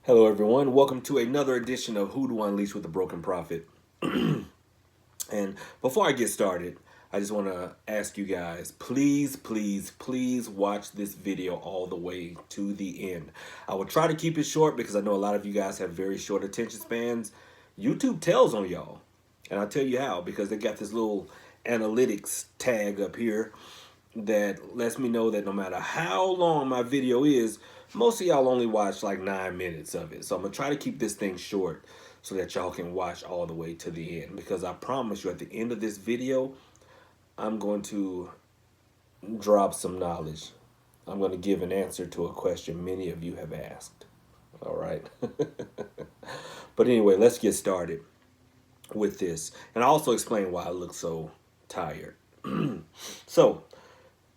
Hello, everyone. Welcome to another edition of Hoodoo Unleashed with the Broken Prophet. And before I get started, I just want to ask you guys, please, please, please watch this video all the way to the end. I will try to keep it short because I know a lot of you guys have very short attention spans. YouTube tells on y'all. And I'll tell you how, because they got this little analytics tag up here that lets me know that no matter how long my video is, most of y'all only watch like 9 minutes of it. So I'm gonna try to keep this thing short so that y'all can watch all the way to the end, because I promise you at the end of this video, I'm going to drop some knowledge. I'm going to give an answer to a question many of you have asked. All right. But anyway, let's get started with this. And I'll also explain why I look so tired. So,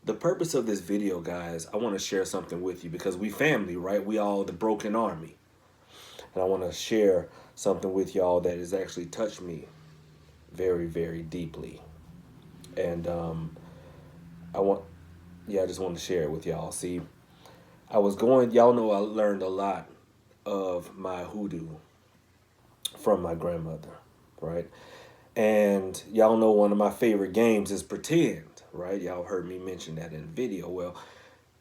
the purpose of this video, guys, I want to share something with you because we family, right? We all the broken army. And I want to share something with y'all that has actually touched me very, very deeply. And I want, I just want to share it with y'all. See, y'all know I learned a lot of my hoodoo from my grandmother, right? And y'all know one of my favorite games is pretend, right? Y'all heard me mention that in the video. Well,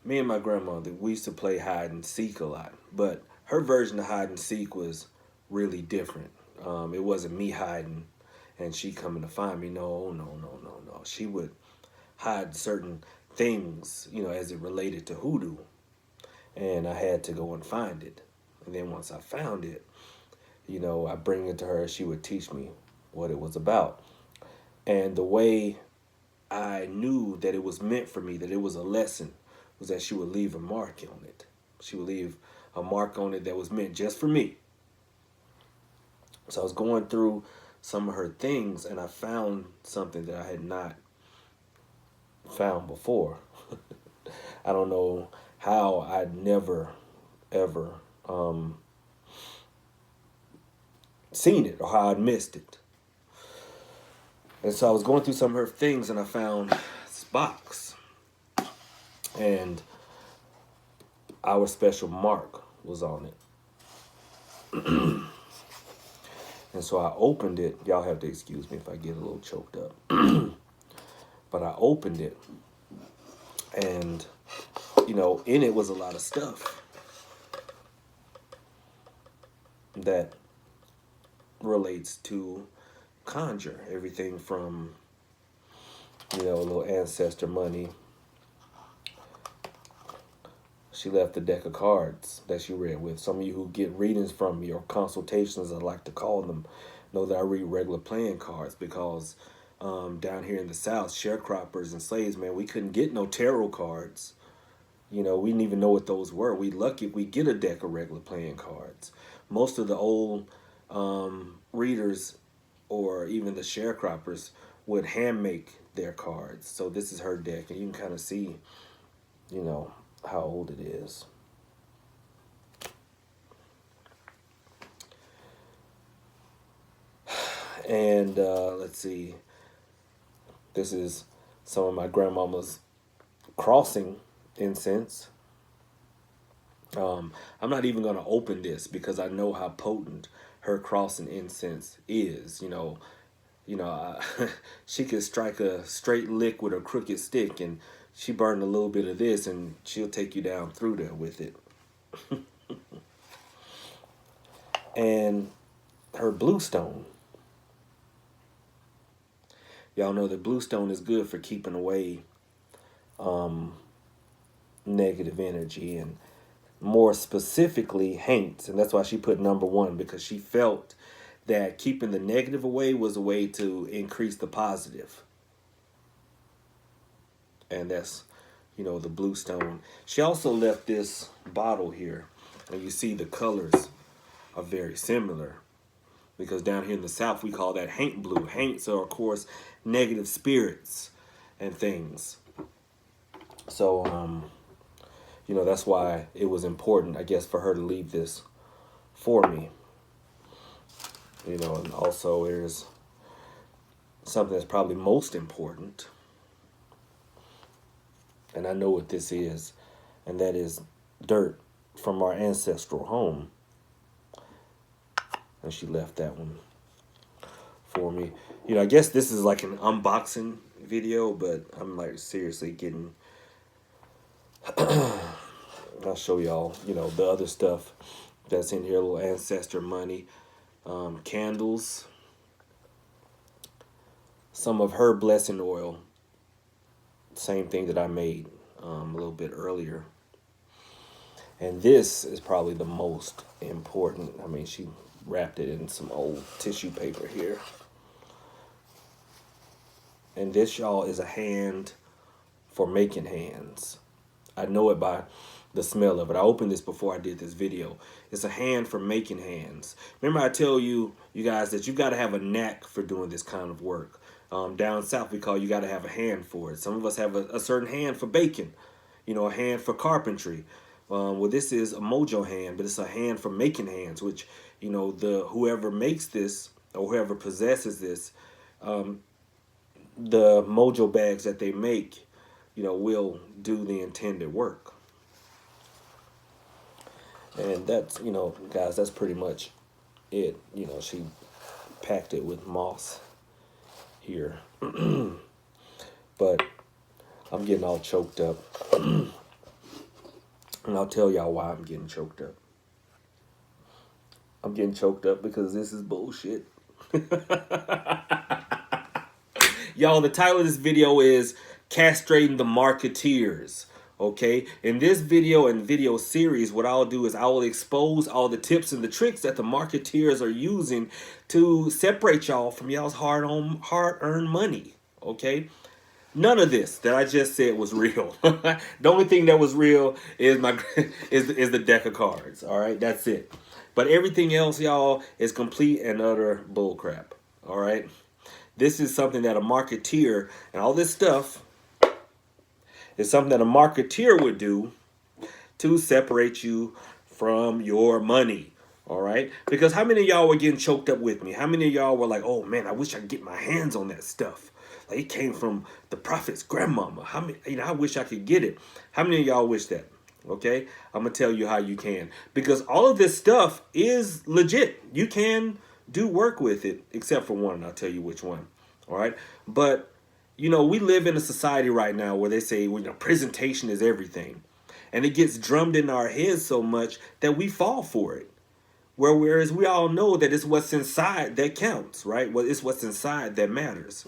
me and my grandmother, we used to play hide and seek a lot, but her version of hide and seek was really different. It wasn't me hiding and she coming to find me. No, no, no, no, no. She would hide certain things, as it related to hoodoo, and I had to go and find it. And then once I found it, I bring it to her. She would teach me what it was about. And the way I knew that it was meant for me, that it was a lesson, was that she would leave a mark on it. She would leave a mark on it that was meant just for me. So I was going through some of her things and I found something that I had not found before. I don't know how I'd never, ever seen it or how I'd missed it. And so I was going through some of her things and I found this box. And our special mark was on it. And so I opened it. Y'all have to excuse me if I get a little choked up. But I opened it. And, in it was a lot of stuff that relates to conjure. Everything from, a little ancestor money. She left a deck of cards that she read with. Some of you who get readings from me, or consultations, I like to call them, know that I read regular playing cards because down here in the South, sharecroppers and slaves, man, we couldn't get no tarot cards. We didn't even know what those were. We lucky if we get a deck of regular playing cards. Most of the old readers or even the sharecroppers would hand make their cards. So this is her deck, and you can kind of see, how old it is. And let's see. This is some of my grandmama's crossing incense. I'm not even going to open this because I know how potent her crossing incense is. She could strike a straight lick with a crooked stick, and she burned a little bit of this, and she'll take you down through there with it. And her bluestone. Y'all know that bluestone is good for keeping away negative energy, and more specifically haints. And that's why she put number one, because she felt that keeping the negative away was a way to increase the positive. And that's, the bluestone. She also left this bottle here, and you see the colors are very similar, because down here in the South we call that haint blue. Haints are, of course, negative spirits and things. So that's why it was important, I guess, for her to leave this for me. And also there's something that's probably most important, and I know what this is, and that is dirt from our ancestral home. And she left that one for me. You know, I guess this is like an unboxing video, but I'm like seriously getting... I'll show y'all, you know, the other stuff that's in here. A little ancestor money, candles, some of her blessing oil. Same thing that I made a little bit earlier. And this is probably the most important. I mean, she wrapped it in some old tissue paper here. And this, y'all, is a hand for making hands. I know it by the smell of it. I opened this before I did this video. It's a hand for making hands. Remember I tell you guys that you got to have a knack for doing this kind of work. Down south we call you got to have a hand for it. Some of us have a certain hand for baking, you know, a hand for carpentry. Well, this is a mojo hand, but it's a hand for making hands, which, you know, the whoever makes this or whoever possesses this, the mojo bags that they make, you know, will do the intended work. And that's, you know, guys, that's pretty much it. You know, she packed it with moss here. But I'm getting all choked up. And I'll tell y'all why I'm getting choked up. I'm getting choked up because this is bullshit. Y'all, the title of this video is Castrating the Marketeers. Okay, in this video and video series, what I'll do is I will expose all the tips and the tricks that the marketeers are using to separate y'all from y'all's hard-earned money. Okay, none of this that I just said was real. The only thing that was real is is the deck of cards. All right, that's it. But everything else, y'all, is complete and utter bullcrap. All right, this is something that a marketeer and all this stuff. It's something that a marketeer would do to separate you from your money. All right? Because how many of y'all were getting choked up with me? How many of y'all were like, oh man, I wish I could get my hands on that stuff. Like it came from the prophet's grandmama. How many, you know, I wish I could get it. How many of y'all wish that? Okay? I'm going to tell you how you can. Because all of this stuff is legit. You can do work with it, except for one, and I'll tell you which one. All right? But you know, we live in a society right now where they say, well, you know, presentation is everything. And it gets drummed in our heads so much that we fall for it. Whereas we all know that it's what's inside that counts, right? Well, it's what's inside that matters.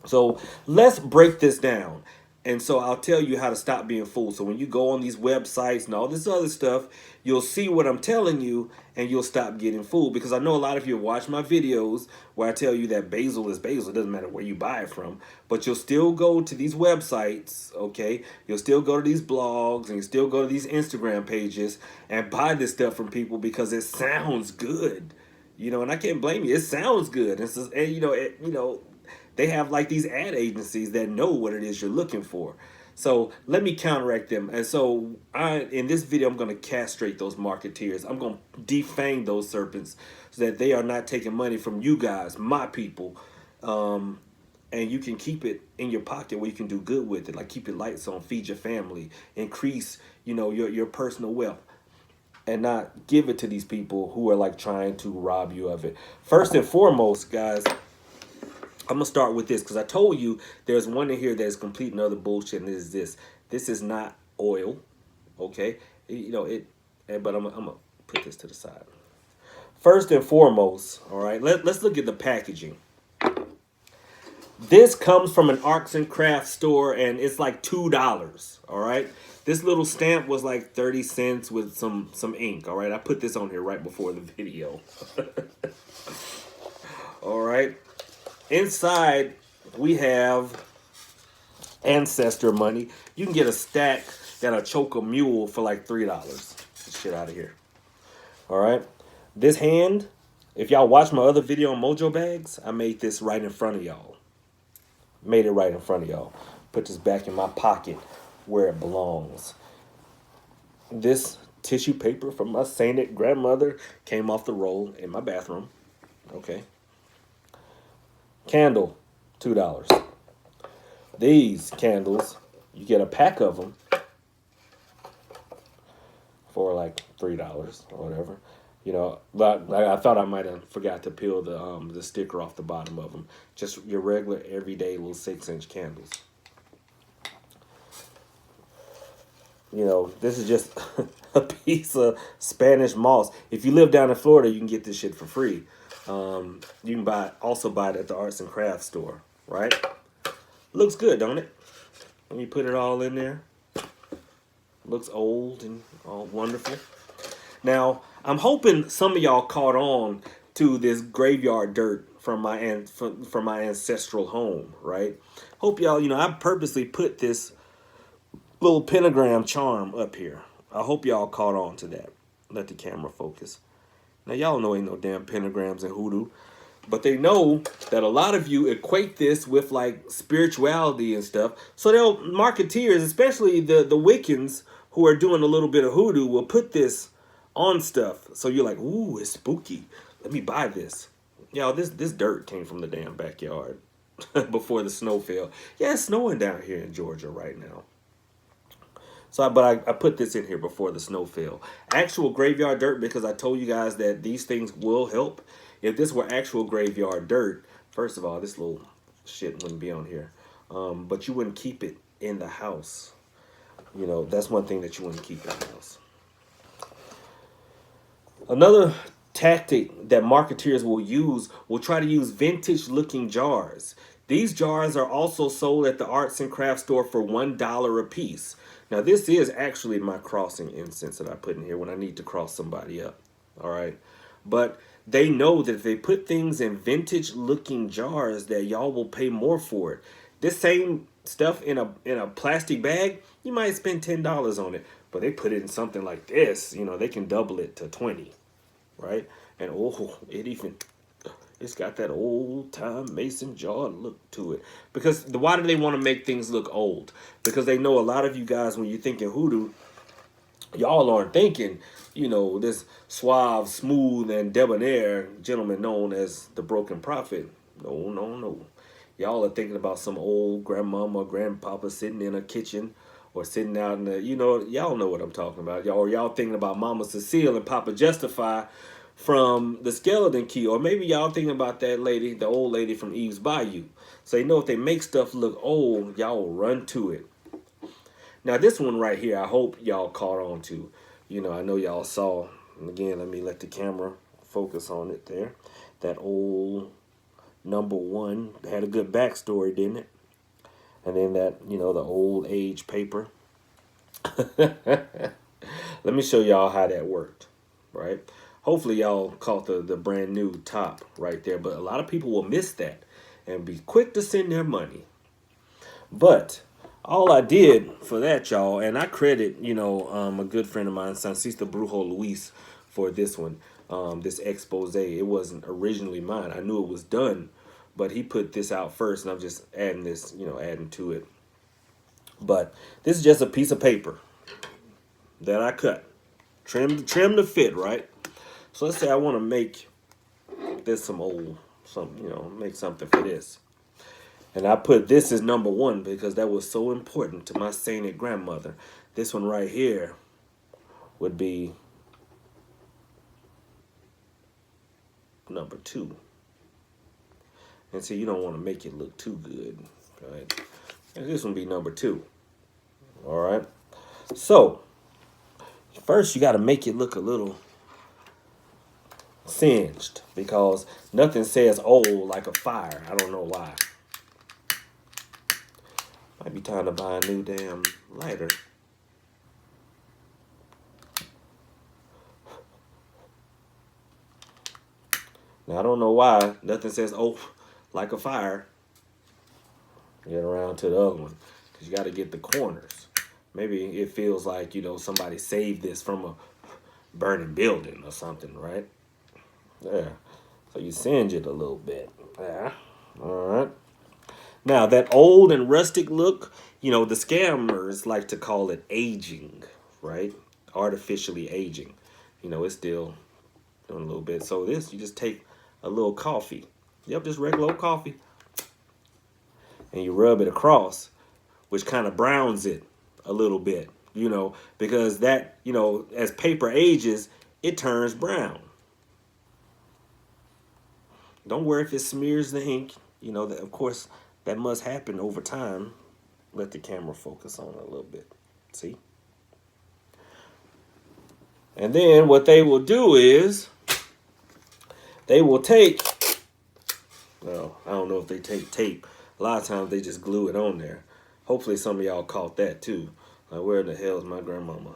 So let's break this down. And so I'll tell you how to stop being fooled. So when you go on these websites and all this other stuff, you'll see what I'm telling you and you'll stop getting fooled. Because I know a lot of you watch my videos where I tell you that basil is basil. It doesn't matter where you buy it from. But you'll still go to these websites, okay? You'll still go to these blogs and you still go to these Instagram pages and buy this stuff from people because it sounds good. You know, and I can't blame you. It sounds good. And you know, they have like these ad agencies that know what it is you're looking for. So let me counteract them. And so in this video, I'm going to castrate those marketeers. I'm going to defang those serpents so that they are not taking money from you guys, my people. And you can keep it in your pocket where you can do good with it. Like keep your lights on, feed your family, increase, you know, your personal wealth. And not give it to these people who are like trying to rob you of it. First and foremost, guys, I'm going to start with this because I told you there's one in here that is complete and other bullshit, and it is this. This is not oil, okay? You know, but I'm going to put this to the side. First and foremost, all right, let's look at the packaging. This comes from an arts and crafts store, and it's like $2, all right? This little stamp was like 30 cents with some ink, all right? I put this on here right before the video. All right? Inside, we have ancestor money. You can get a stack that'll choke a mule for like $3. Get this shit out of here. All right. This hand, if y'all watch my other video on Mojo Bags, I made this right in front of y'all. Made it right in front of y'all. Put this back in my pocket where it belongs. This tissue paper from my sainted grandmother came off the roll in my bathroom. Okay. Candle, $2. These candles, you get a pack of them for like $3 or whatever. You know, but I thought I might have forgot to peel the sticker off the bottom of them. Just your regular, everyday little 6-inch candles. You know, this is just a piece of Spanish moss. If you live down in Florida, you can get this shit for free. You can also buy it at the arts and crafts store, right? Looks good, don't it? When you put it all in there, looks old and all wonderful. Now, I'm hoping some of y'all caught on to this graveyard dirt from my ancestral home, right? Hope y'all, I purposely put this little pentagram charm up here. I hope y'all caught on to that. Let the camera focus. Now, y'all know ain't no damn pentagrams in hoodoo, but they know that a lot of you equate this with like spirituality and stuff. So they'll marketeers, especially the Wiccans who are doing a little bit of hoodoo, will put this on stuff. So you're like, ooh, it's spooky. Let me buy this. Y'all, this dirt came from the damn backyard before the snow fell. Yeah, it's snowing down here in Georgia right now. So, I put this in here before the snow fell. Actual graveyard dirt, because I told you guys that these things will help. If this were actual graveyard dirt, first of all, this little shit wouldn't be on here. But you wouldn't keep it in the house. You know, that's one thing that you wouldn't keep in the house. Another tactic that marketeers will try to use vintage looking jars. These jars are also sold at the arts and crafts store for $1 a piece. Now, this is actually my crossing incense that I put in here when I need to cross somebody up. All right. But they know that if they put things in vintage looking jars that y'all will pay more for it. This same stuff in a plastic bag, you might spend $10 on it. But they put it in something like this, they can double it to 20, right? And it's got that old time mason jar look to it. Because why do they want to make things look old? Because they know a lot of you guys, when you're thinking hoodoo, y'all aren't thinking, this suave, smooth, and debonair gentleman known as the Broken Prophet. No, no, no. Y'all are thinking about some old grandmama or grandpapa sitting in a kitchen or sitting out in the, y'all know what I'm talking about. Y'all thinking about Mama Cecile and Papa Justify from the Skeleton Key. Or maybe y'all thinking about that lady, the old lady from Eve's Bayou. So if they make stuff look old, y'all will run to it. Now, this one right here, I hope y'all caught on to. I know y'all saw. Again, let me let the camera focus on it there. That old #1 had a good backstory, didn't it? And then that, the old age paper. Let me show y'all how that worked, right? Hopefully y'all caught the brand new top right there. But a lot of people will miss that and be quick to send their money. But all I did for that, y'all, and I credit, a good friend of mine, Sancista Brujo Luis, for this one, this expose. It wasn't originally mine. I knew it was done, but he put this out first, and I'm just adding this, adding to it. But this is just a piece of paper that I cut, trim to fit, right? So let's say I want to make this make something for this. And I put this as #1 because that was so important to my sainted grandmother. This one right here would be #2. And so you don't want to make it look too good, right? And this one be #2. All right. So first you got to make it look a little singed because nothing says old like a fire. I don't know why. Might be time to buy a new damn lighter. Now I don't know why nothing says oh like a fire. Get around to the other one because you got to get the corners. Maybe it feels like somebody saved this from a burning building or something, right? Yeah. So you singe it a little bit. Yeah. All right. Now, that old and rustic look, the scammers like to call it aging, right? Artificially aging. It's still doing a little bit. So this, you just take a little coffee. Yep, just regular old coffee. And you rub it across, which kind of browns it a little bit, because that, as paper ages, it turns brown. Don't worry if it smears the ink. You know, that, of course, that must happen over time. Let the camera focus on it a little bit. See? And then what they will do is they will take, well, I don't know if they take tape. A lot of times they just glue it on there. Hopefully some of y'all caught that too. Like, where the hell is my grandmama?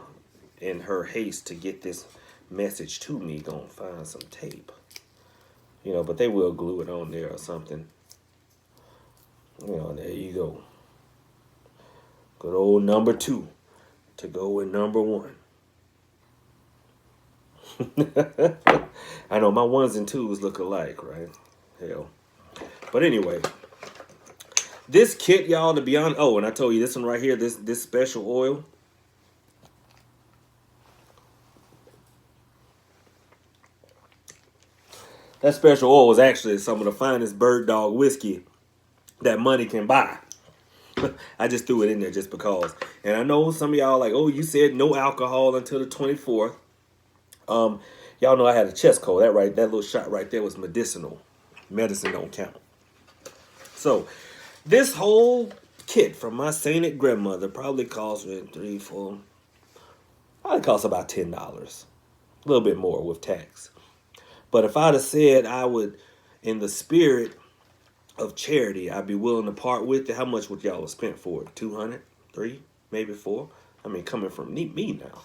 In her haste to get this message to me, gonna find some tape. You know, but they will glue it on there or something. You know, there you go. Good old number 2 to go with number 1. I know my 1s and 2s look alike, right? Hell. But anyway, this kit, y'all, to be honest. Oh, and I told you this one right here, this special oil. That special oil was actually some of the finest Bird Dog whiskey that money can buy. I just threw it in there just because. And I know some of y'all like, oh, you said no alcohol until the 24th. Y'all know I had a chest cold. That little shot right there was medicinal. Medicine don't count. So, this whole kit from my sainted grandmother probably cost me probably cost about $10. A little bit more with tax. But if I'd have said I would, in the spirit of charity, I'd be willing to part with it, how much would y'all have spent for it? 200, 3, maybe 4? I mean, coming from me now.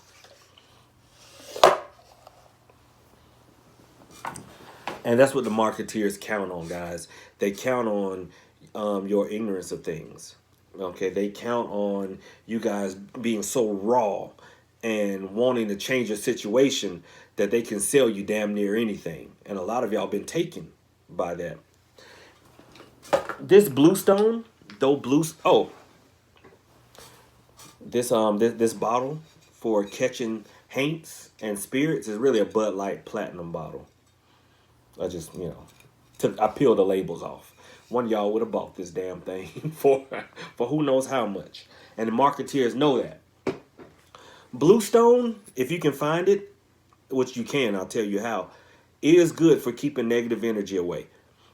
And that's what the marketeers count on, guys. They count on your ignorance of things. Okay, they count on you guys being so raw and wanting to change a situation that they can sell you damn near anything. And a lot of y'all been taken by that. This bluestone, this bottle for catching haints and spirits is really a Bud Light Platinum bottle. I just, I peeled the labels off. One of y'all would have bought this damn thing for who knows how much. And the marketeers know that. Bluestone, if you can find it, which you can, I'll tell you how, it is good for keeping negative energy away.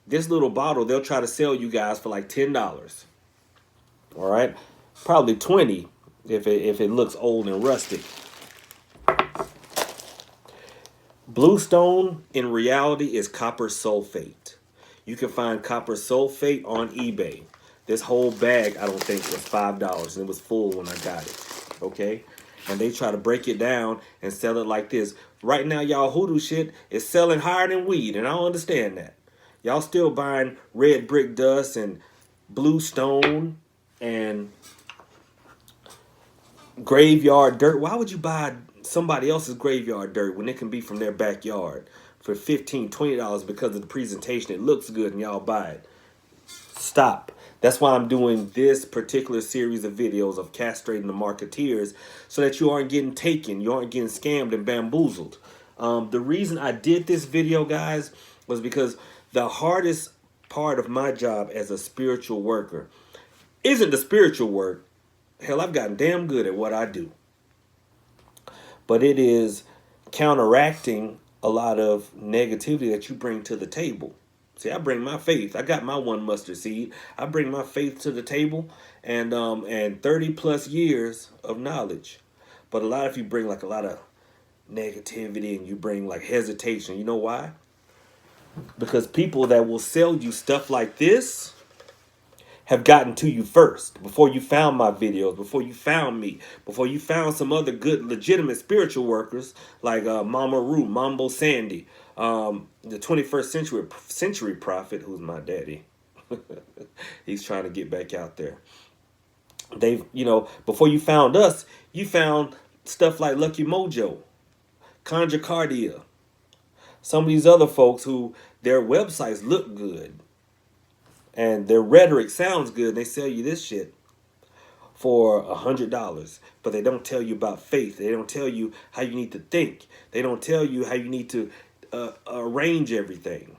This little bottle, they'll try to sell you guys for like $10. All right? Probably 20 if it looks old and rustic. Bluestone, in reality, is copper sulfate. You can find copper sulfate on eBay. This whole bag, I don't think, was $5, and it was full when I got it. Okay? And they try to break it down and sell it like this. Right now, y'all hoodoo shit is selling higher than weed, and I don't understand that. Y'all still buying red brick dust and bluestone and graveyard dirt. Why would you buy somebody else's graveyard dirt when it can be from their backyard for $15, $20 because of the presentation? It looks good and y'all buy it. Stop. That's why I'm doing this particular series of videos of castrating the marketeers, so that you aren't getting taken, you aren't getting scammed and bamboozled. The reason I did this video, guys, was because the hardest part of my job as a spiritual worker isn't the spiritual work. Hell, I've gotten damn good at what I do. But it is counteracting a lot of negativity that you bring to the table. See, I bring my faith. I got my one mustard seed. I bring my faith to the table and 30 plus years of knowledge. But a lot of you bring like a lot of negativity and you bring like hesitation. You know why? Because people that will sell you stuff like this have gotten to you first, before you found my videos, before you found me, before you found some other good, legitimate spiritual workers like Mama Ru, Mambo Sandy, the 21st century prophet, who's my daddy. He's trying to get back out there. They've, before you found us, you found stuff like Lucky Mojo, Conjure Cardia, some of these other folks who their websites look good and their rhetoric sounds good. They sell you this shit for $100, but they don't tell you about faith. They don't tell you how you need to think. They don't tell you how you need to arrange everything.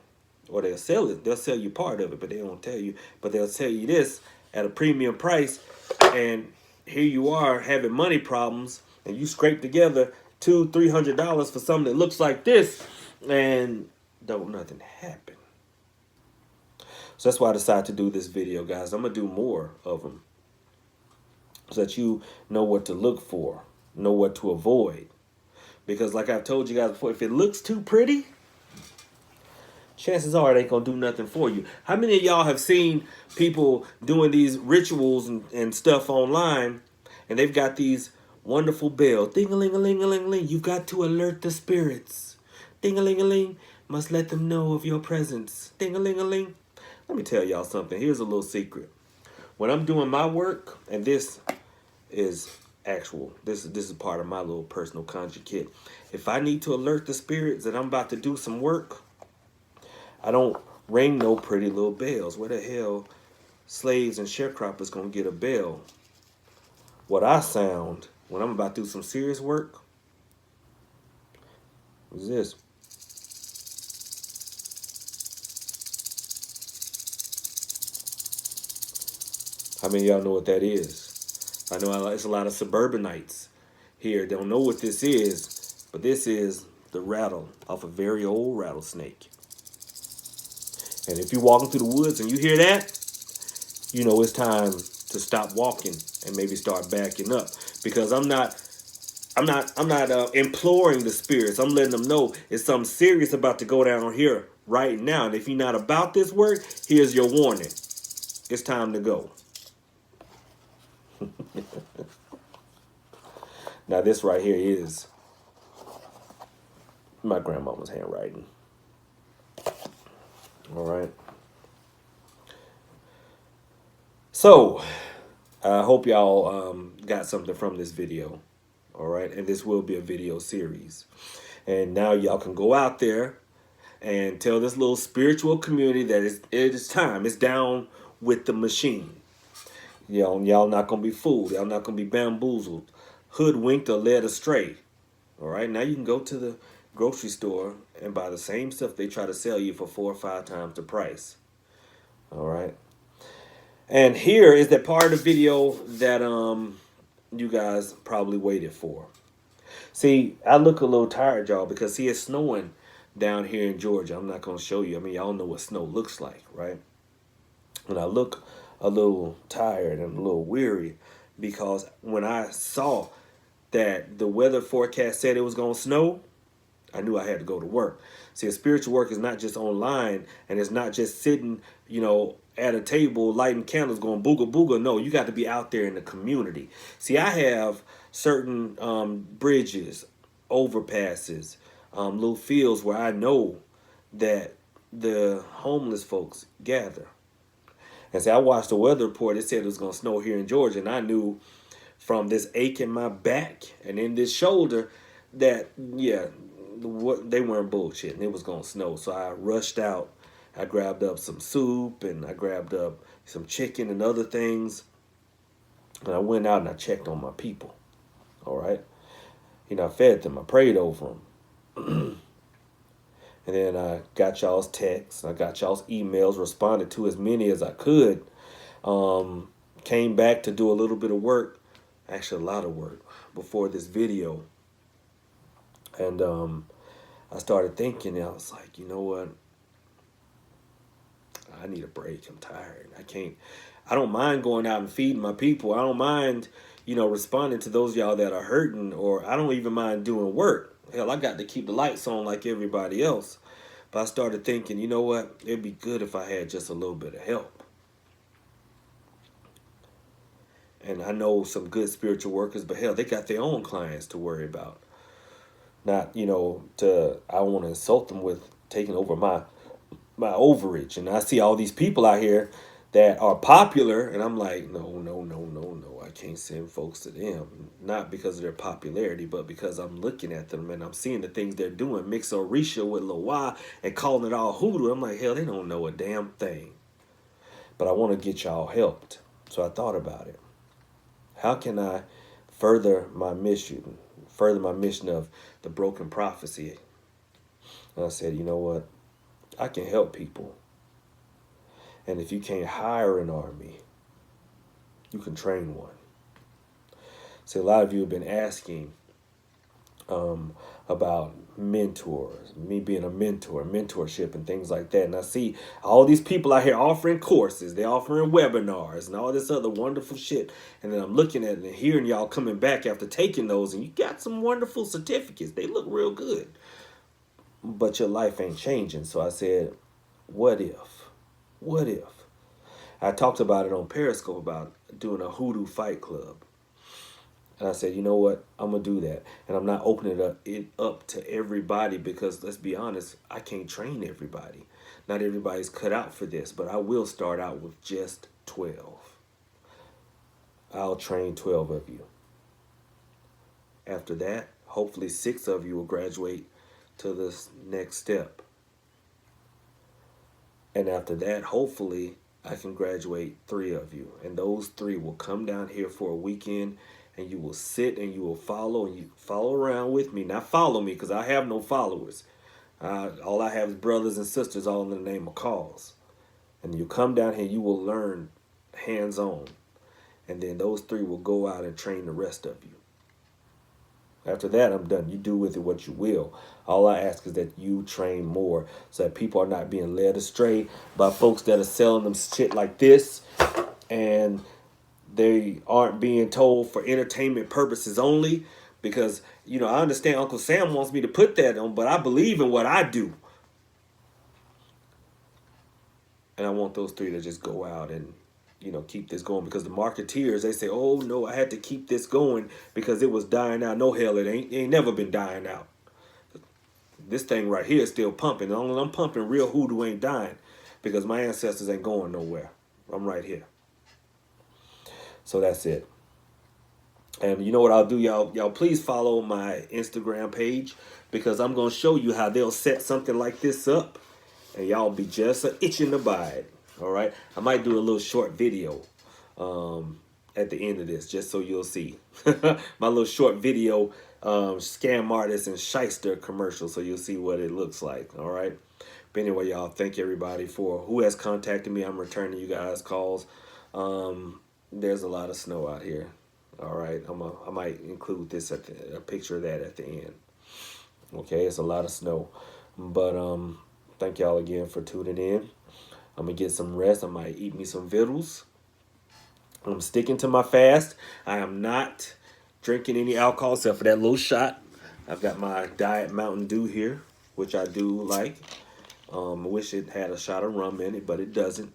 Or they'll sell it. They'll sell you part of it, but they don't tell you. But they'll tell you this at a premium price, and here you are having money problems, and you scrape together $200-$300 for something that looks like this, and don't nothing happen. So that's why I decided to do this video, guys. I'm going to do more of them so that you know what to look for, know what to avoid. Because like I've told you guys before, if it looks too pretty, chances are it ain't going to do nothing for you. How many of y'all have seen people doing these rituals and stuff online, and they've got these wonderful bells? Ding-a-ling-a-ling-a-ling-ling. You've got to alert the spirits. Ding-a-ling-a-ling. Must let them know of your presence. Ding-a-ling-a-ling. Let me tell y'all something. Here's a little secret. When I'm doing my work, and this is actual, this is part of my little personal conjure kit. If I need to alert the spirits that I'm about to do some work, I don't ring no pretty little bells. Where the hell slaves and sharecroppers gonna get a bell? What I sound when I'm about to do some serious work is this. How many of y'all know what that is? I know it's a lot of suburbanites here don't know what this is, but this is the rattle off a very old rattlesnake. And if you're walking through the woods and you hear that, you know it's time to stop walking and maybe start backing up. Because I'm not imploring the spirits. I'm letting them know it's something serious about to go down here right now. And if you're not about this work, here's your warning. It's time to go. Now this right here is my grandmama's handwriting. All right. So I hope y'all got something from this video. All right. And this will be a video series. And now y'all can go out there and tell this little spiritual community that it is time. It's down with the machine. Y'all not going to be fooled. Y'all not going to be bamboozled, hoodwinked, or led astray. All right. Now you can go to the grocery store and buy the same stuff they try to sell you for 4 or 5 times the price. All right. And here is that part of the video that you guys probably waited for. See, I look a little tired, y'all, because see, it's snowing down here in Georgia. I'm not going to show you. I mean, y'all know what snow looks like, right? And I look a little tired and a little weary because when I saw that the weather forecast said it was going to snow, I knew I had to go to work. See, a spiritual work is not just online and it's not just sitting, at a table lighting candles going booga booga. No, you got to be out there in the community. See, I have certain bridges, overpasses, little fields where I know that the homeless folks gather. And see, I watched the weather report. It said it was going to snow here in Georgia. And I knew from this ache in my back and in this shoulder that, yeah, they weren't bullshitting. It was going to snow. So I rushed out. I grabbed up some soup and I grabbed up some chicken and other things. And I went out and I checked on my people. All right. I fed them. I prayed over them. And then I got y'all's texts. I got y'all's emails, responded to as many as I could. Came back to do a little bit of work. Actually, a lot of work before this video. And I started thinking, and I was like, you know what? I need a break. I'm tired. I don't mind going out and feeding my people. I don't mind, responding to those y'all that are hurting, or I don't even mind doing work. Hell, I got to keep the lights on like everybody else. But I started thinking, you know what? It'd be good if I had just a little bit of help. And I know some good spiritual workers, but hell, they got their own clients to worry about. Not, I don't want to insult them with taking over my overage. And I see all these people out here that are popular, and I'm like, no. I can't send folks to them. Not because of their popularity, but because I'm looking at them and I'm seeing the things they're doing, mix Orisha with Loa and calling it all hoodoo. I'm like, hell, they don't know a damn thing. But I want to get y'all helped. So I thought about it. How can I further my mission of the broken prophecy? And I said, you know what? I can help people. And if you can't hire an army, you can train one. See, a lot of you have been asking about mentors, me being a mentor, mentorship, and things like that. And I see all these people out here offering courses, they're offering webinars and all this other wonderful shit. And then I'm looking at it and hearing y'all coming back after taking those, and you got some wonderful certificates. They look real good, but your life ain't changing. So I said, what if? What if? I talked about it on Periscope about doing a Hoodoo Fight Club. And I said, you know what? I'm going to do that. And I'm not opening it up to everybody because, let's be honest, I can't train everybody. Not everybody's cut out for this, but I will start out with just 12. I'll train 12 of you. After that, hopefully 6 of you will graduate to this next step. And after that, hopefully I can graduate 3 of you. And those 3 will come down here for a weekend, and you will sit and you will follow, and you follow around with me. Not follow me, because I have no followers. All I have is brothers and sisters, all in the name of cause. And you come down here, you will learn hands-on. And then those 3 will go out and train the rest of you. After that, I'm done. You do with it what you will. All I ask is that you train more so that people are not being led astray by folks that are selling them shit like this, and they aren't being told for entertainment purposes only. Because, you know, I understand Uncle Sam wants me to put that on, but I believe in what I do. And I want those 3 to just go out and, you know, keep this going, because the marketeers, they say, oh no, I had to keep this going because it was dying out. No, hell, it ain't never been dying out. This thing right here is still pumping. As long as I'm pumping, real hoodoo ain't dying, because my ancestors ain't going nowhere. I'm right here. So that's it. And you know what I'll do, y'all please follow my Instagram page, because I'm going to show you how they'll set something like this up, and y'all be just itching to buy it. All right, I might do a little short video at the end of this, just so you'll see my little short video scam artist and shyster commercial, so you'll see what it looks like. All right, but anyway, y'all, thank everybody for who has contacted me. I'm returning you guys' calls. There's a lot of snow out here. All right, I might include this a picture of that at the end. Okay, it's a lot of snow, but thank y'all again for tuning in. I'm going to get some rest. I might eat me some vittles. I'm sticking to my fast. I am not drinking any alcohol except for that little shot. I've got my Diet Mountain Dew here, which I do like. I wish it had a shot of rum in it, but it doesn't.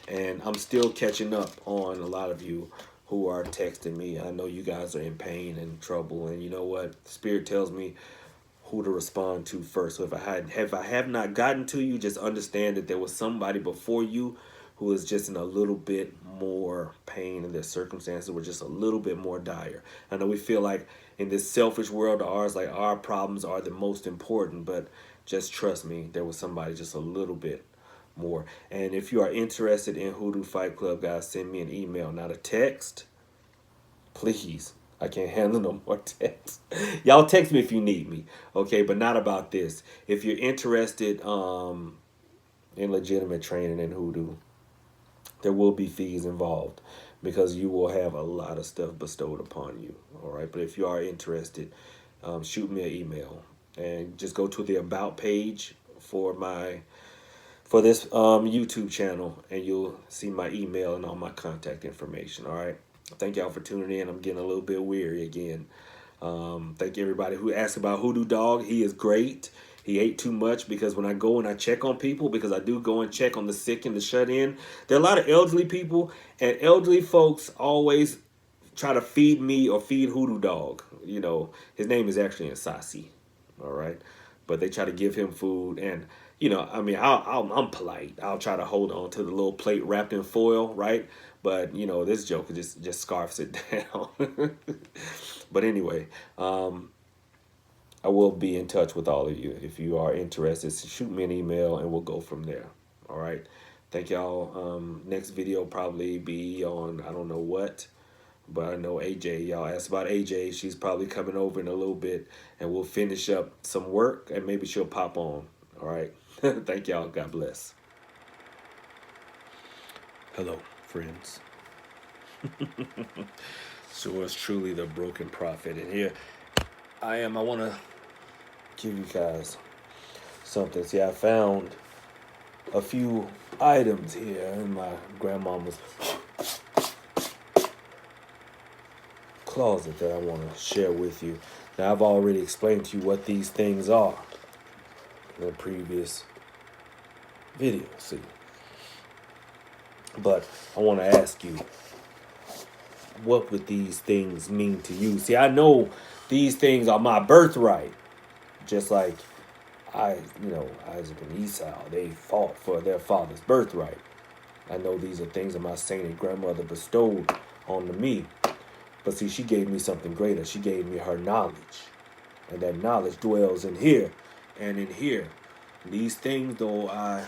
And I'm still catching up on a lot of you who are texting me. I know you guys are in pain and trouble. And you know what? Spirit tells me who to respond to first. So if I have not gotten to you, just understand that there was somebody before you who is just in a little bit more pain, and their circumstances were just a little bit more dire. I know we feel like in this selfish world of ours, like our problems are the most important, but just trust me, there was somebody just a little bit more. And if you are interested in Hoodoo Fight Club, guys, send me an email, not a text. Please. I can't handle no more texts. Y'all text me if you need me, okay? But not about this. If you're interested in legitimate training in hoodoo, there will be fees involved, because you will have a lot of stuff bestowed upon you, all right? But if you are interested, shoot me an email, and just go to the About page for this YouTube channel, and you'll see my email and all my contact information, all right? Thank y'all for tuning in. I'm getting a little bit weary again. Thank you everybody who asked about Hoodoo Dog. He is great. He ate too much, because when I go and I check on people, because I do go and check on the sick and the shut in, there are a lot of elderly people, and elderly folks always try to feed me or feed Hoodoo Dog. You know, his name is actually Insasi, all right? But they try to give him food, and you know, I mean, I'm polite. I'll try to hold on to the little plate wrapped in foil, right? But you know, this joker just scarfs it down. But anyway, I will be in touch with all of you. If you are interested, shoot me an email and we'll go from there. All right. Thank y'all. Next video probably be on, I don't know what, but I know AJ. Y'all asked about AJ. She's probably coming over in a little bit, and we'll finish up some work, and maybe she'll pop on. All right. Thank y'all. God bless. Hello, friends. So it's truly the broken prophet. And here I am. I want to give you guys something. See, I found a few items here in my grandmama's closet that I want to share with you. Now, I've already explained to you what these things are in the previous video, see. But I want to ask you, what would these things mean to you? See, I know these things are my birthright. Just like Isaac and Esau, they fought for their father's birthright. I know these are things that my sainted grandmother bestowed on me. But see, she gave me something greater. She gave me her knowledge. And that knowledge dwells in here and in here. These things, though,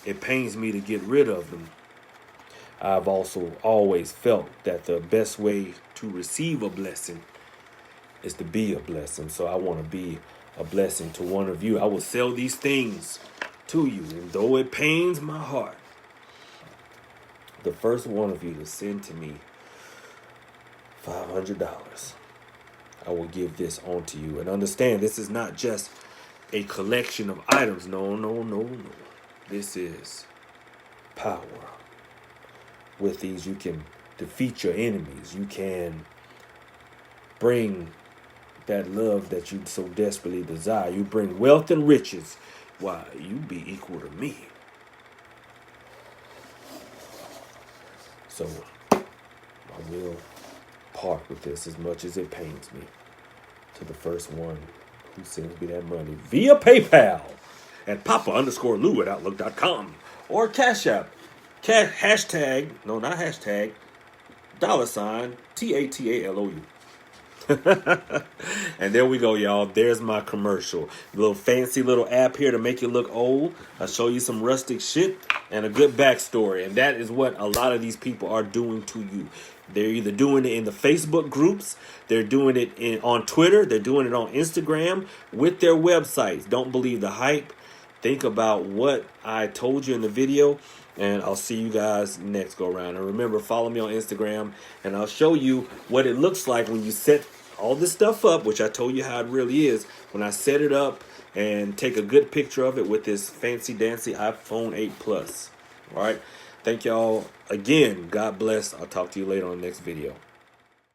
it pains me to get rid of them. I've also always felt that the best way to receive a blessing is to be a blessing. So I want to be a blessing to one of you. I will sell these things to you. And though it pains my heart, the first one of you to send to me $500, I will give this on to you. And understand, this is not just a collection of items. No, no, no, no. This is power. With these, you can defeat your enemies. You can bring that love that you so desperately desire. You bring wealth and riches. Why, you be equal to me. So, I will part with this as much as it pains me to the first one who sends me that money via PayPal at papa_lou@outlook.com or Cash App. Hashtag, no, not hashtag, $TATALOU. And there we go, y'all. There's my commercial. A little fancy little app here to make you look old. I'll show you some rustic shit and a good backstory. And that is what a lot of these people are doing to you. They're either doing it in the Facebook groups, they're doing it on Twitter, they're doing it on Instagram with their websites. Don't believe the hype. Think about what I told you in the video. And I'll see you guys next go around. And remember, follow me on Instagram. And I'll show you what it looks like when you set all this stuff up, which I told you how it really is. When I set it up and take a good picture of it with this fancy dancy iPhone 8 Plus. All right. Thank y'all again. God bless. I'll talk to you later on the next video.